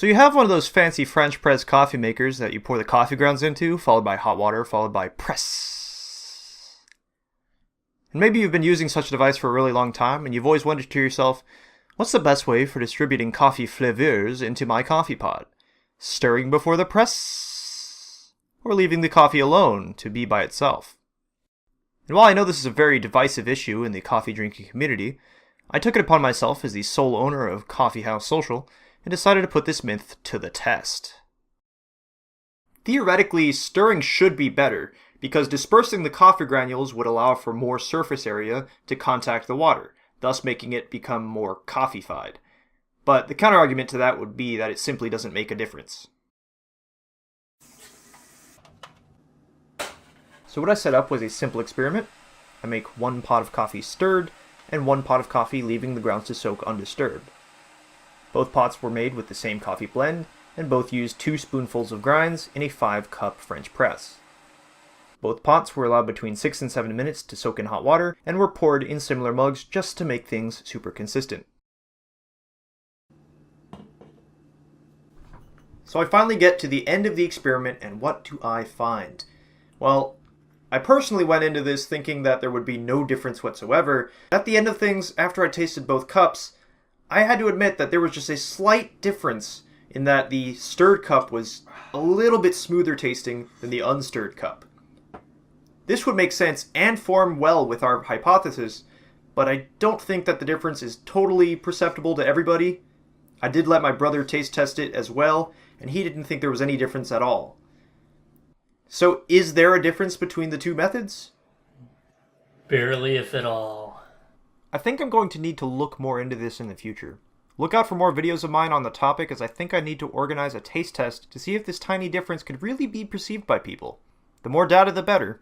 So you have one of those fancy French press coffee makers that you pour the coffee grounds into, followed by hot water, followed by press. And maybe you've been using such a device for a really long time, and you've always wondered to yourself, what's the best way for distributing coffee flavors into my coffee pod? Stirring before the press? Or leaving the coffee alone to be by itself? And while I know this is a very divisive issue in the coffee drinking community, I took it upon myself as the sole owner of Coffee House Social, and decided to put this myth to the test. Theoretically, stirring should be better, because dispersing the coffee granules would allow for more surface area to contact the water, thus making it become more coffeeified. But the counterargument to that would be that it simply doesn't make a difference. So what I set up was a simple experiment. I make 1 pot of coffee stirred, and 1 pot of coffee leaving the grounds to soak undisturbed. Both pots were made with the same coffee blend, and both used 2 spoonfuls of grinds in a 5-cup French press. Both pots were allowed between 6 and 7 minutes to soak in hot water, and were poured in similar mugs just to make things super consistent. So I finally get to the end of the experiment, and what do I find? Well, I personally went into this thinking that there would be no difference whatsoever. At the end of things, after I tasted both cups, I had to admit that there was just a slight difference in that the stirred cup was a little bit smoother tasting than the unstirred cup. This would make sense and form well with our hypothesis, but I don't think that the difference is totally perceptible to everybody. I did let my brother taste test it as well, and he didn't think there was any difference at all. So is there a difference between the two methods? Barely, if at all. I think I'm going to need to look more into this in the future. Look out for more videos of mine on the topic, as I think I need to organize a taste test to see if this tiny difference could really be perceived by people. The more data, the better.